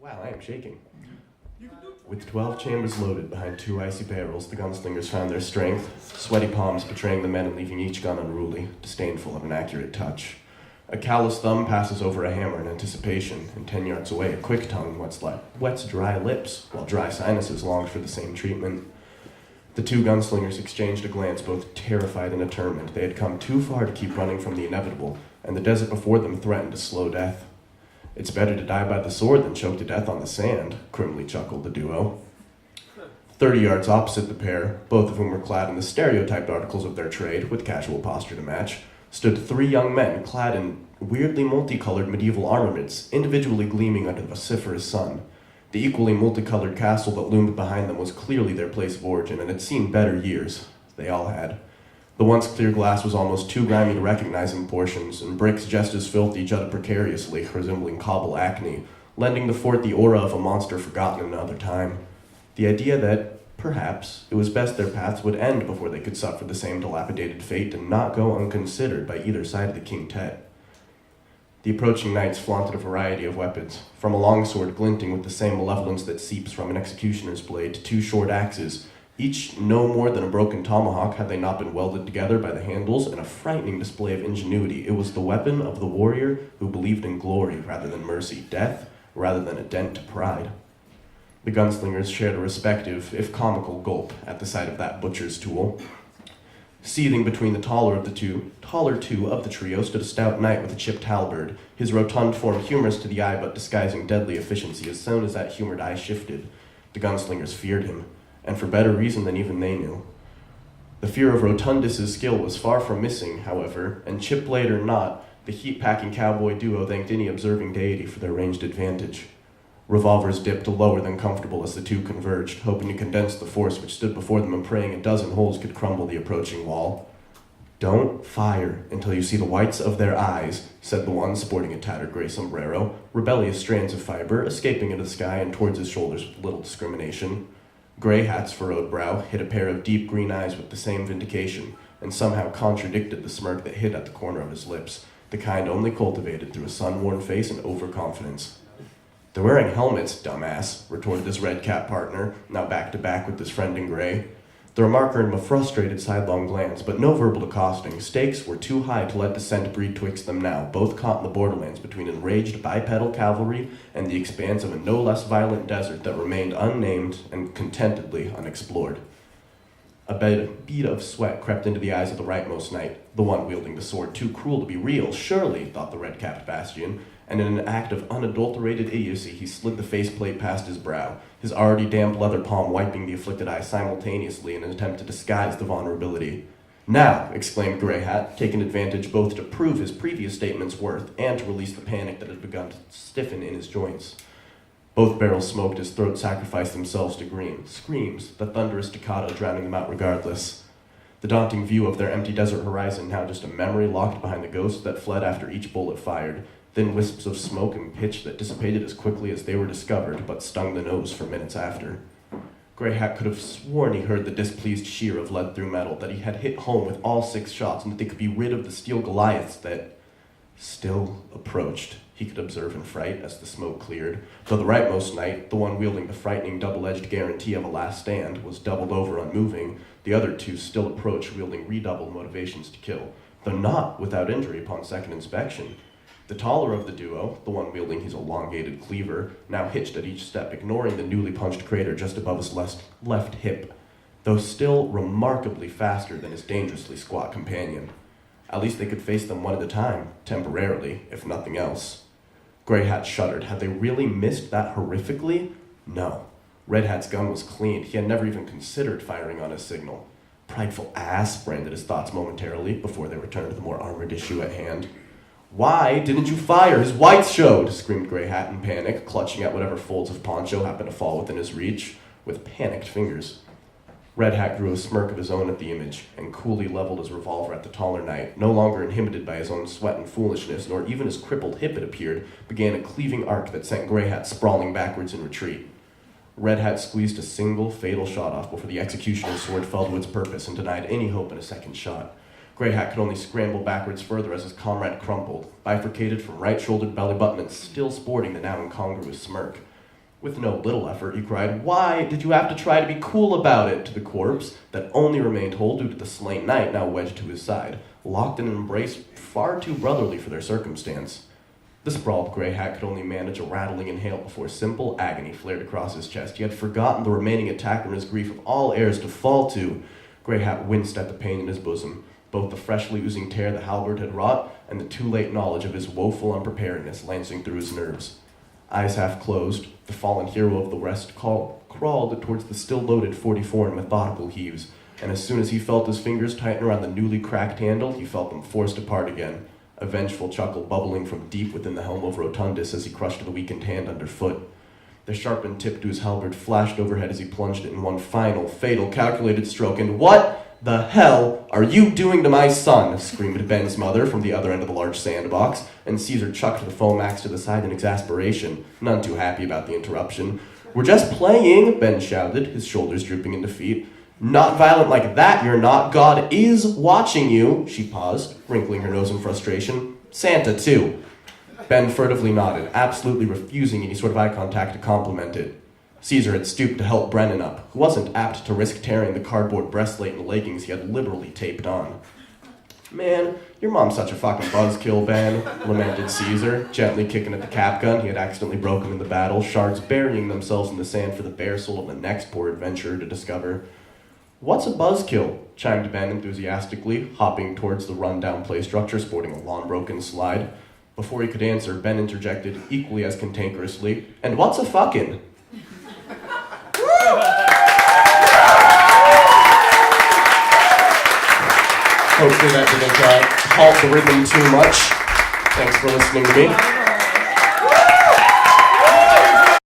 Wow, I am shaking. With 12 chambers loaded behind 2 icy barrels, the gunslingers found their strength, sweaty palms betraying the men and leaving each gun unruly, disdainful of an accurate touch. A callous thumb passes over a hammer in anticipation, and 10 yards away a quick tongue wets dry lips, while dry sinuses longed for the same treatment. The 2 gunslingers exchanged a glance, both terrified and determined. They had come too far to keep running from the inevitable, and the desert before them threatened a slow death. "It's better to die by the sword than choke to death on the sand," grimly chuckled the duo. 30 yards opposite the pair, both of whom were clad in the stereotyped articles of their trade, with casual posture to match, stood 3 young men clad in weirdly multicolored medieval armaments, individually gleaming under the vociferous sun. The equally multicolored castle that loomed behind them was clearly their place of origin, and had seen better years. They all had. The once clear glass was almost too grimy to recognize in portions, and bricks just as filthy jutted precariously, resembling cobble acne, lending the fort the aura of a monster forgotten in another time. The idea that, perhaps, it was best their paths would end before they could suffer the same dilapidated fate and not go unconsidered by either side of the quintet. The approaching knights flaunted a variety of weapons, from a longsword glinting with the same malevolence that seeps from an executioner's blade to 2 short axes, each no more than a broken tomahawk had they not been welded together by the handles, in a frightening display of ingenuity. It was the weapon of the warrior who believed in glory rather than mercy, death rather than a dent to pride. The gunslingers shared a respective, if comical, gulp at the sight of that butcher's tool. Seething between the taller two of the trio stood a stout knight with a chipped halberd, his rotund form humorous to the eye but disguising deadly efficiency as soon as that humored eye shifted. The gunslingers feared him, and for better reason than even they knew. The fear of Rotundus's skill was far from missing, however, and chip-blade or not, the heat-packing cowboy duo thanked any observing deity for their ranged advantage. Revolvers dipped lower than comfortable as the 2 converged, hoping to condense the force which stood before them and praying a dozen holes could crumble the approaching wall. "Don't fire until you see the whites of their eyes," said the one sporting a tattered gray sombrero, rebellious strands of fiber escaping into the sky and towards his shoulders with little discrimination. Gray Hat's furrowed brow hid a pair of deep green eyes with the same vindication, and somehow contradicted the smirk that hid at the corner of his lips, the kind only cultivated through a sun-worn face and overconfidence. "They're wearing helmets, dumbass," retorted his red-cap partner, now back-to-back with his friend in gray. The remark earned him a frustrated sidelong glance, but no verbal accosting. Stakes were too high to let dissent breed twixt them now, both caught in the borderlands between enraged bipedal cavalry and the expanse of a no less violent desert that remained unnamed and contentedly unexplored. A bead of sweat crept into the eyes of the rightmost knight, the one wielding the sword, too cruel to be real, surely, thought the red-capped bastion, and in an act of unadulterated idiocy he slid the faceplate past his brow, his already damp leather palm wiping the afflicted eye simultaneously in an attempt to disguise the vulnerability. "Now!" exclaimed Grey Hat, taking advantage both to prove his previous statement's worth and to release the panic that had begun to stiffen in his joints. Both barrels smoked as throats sacrificed themselves to screams, the thunderous staccato drowning them out regardless. The daunting view of their empty desert horizon now just a memory locked behind the ghosts that fled after each bullet fired, thin wisps of smoke and pitch that dissipated as quickly as they were discovered, but stung the nose for minutes after. Grey Hat could have sworn he heard the displeased sheer of lead through metal, that he had hit home with all 6 shots, and that they could be rid of the steel Goliaths that still approached, he could observe in fright as the smoke cleared, though the rightmost knight, the one wielding the frightening double-edged guarantee of a last stand, was doubled over unmoving. The other 2 still approached, wielding redoubled motivations to kill, though not without injury upon second inspection. The taller of the duo, the one wielding his elongated cleaver, now hitched at each step, ignoring the newly punched crater just above his left hip, though still remarkably faster than his dangerously squat companion. At least they could face them one at a time, temporarily, if nothing else. Grey Hat shuddered. Had they really missed that horrifically? No. Red Hat's gun was cleaned. He had never even considered firing on his signal. Prideful ass, branded his thoughts momentarily before they returned to the more armored issue at hand. "Why didn't you fire? His whites showed!" screamed Grey Hat in panic, clutching at whatever folds of poncho happened to fall within his reach, with panicked fingers. Red Hat grew a smirk of his own at the image, and coolly leveled his revolver at the taller knight, no longer inhibited by his own sweat and foolishness, nor even his crippled hip, it appeared, began a cleaving arc that sent Grey Hat sprawling backwards in retreat. Red Hat squeezed a single fatal shot off before the executioner's sword fell to its purpose and denied any hope in a second shot. Grey Hat could only scramble backwards further as his comrade crumpled, bifurcated from right-shouldered belly button and still sporting the now incongruous smirk. With no little effort, he cried, "Why did you have to try to be cool about it?" to the corpse that only remained whole due to the slain knight now wedged to his side, locked in an embrace far too brotherly for their circumstance. The sprawled gray hat could only manage a rattling inhale before simple agony flared across his chest. He had forgotten the remaining attacker in his grief of all heirs to fall to. Gray hat winced at the pain in his bosom, both the freshly oozing tear the halberd had wrought and the too-late knowledge of his woeful unpreparedness lancing through his nerves. Eyes half closed, the fallen hero of the rest crawled towards the still-loaded 44 in methodical heaves, and as soon as he felt his fingers tighten around the newly cracked handle, he felt them forced apart again, a vengeful chuckle bubbling from deep within the helm of Rotundus as he crushed the weakened hand underfoot. The sharpened tip to his halberd flashed overhead as he plunged it in one final, fatal, calculated stroke, and "What the hell are you doing to my son?" screamed Ben's mother from the other end of the large sandbox, and Caesar chucked the foam axe to the side in exasperation, none too happy about the interruption. "We're just playing," Ben shouted, his shoulders drooping in defeat. "Not violent like that, you're not. God is watching you." She paused, wrinkling her nose in frustration. "Santa, too." Ben furtively nodded, absolutely refusing any sort of eye contact to compliment it. Caesar had stooped to help Brennan up, who wasn't apt to risk tearing the cardboard breastplate and leggings he had liberally taped on. "Man, your mom's such a fucking buzzkill, Ben," lamented Caesar, gently kicking at the cap gun he had accidentally broken in the battle, shards burying themselves in the sand for the bare soul of the next poor adventurer to discover. "What's a buzzkill?" chimed Ben enthusiastically, hopping towards the run-down play structure sporting a lawn-broken slide. Before he could answer, Ben interjected, equally as cantankerously, "And what's a fucking?" Hopefully that didn't halt the rhythm too much. Thanks for listening to me.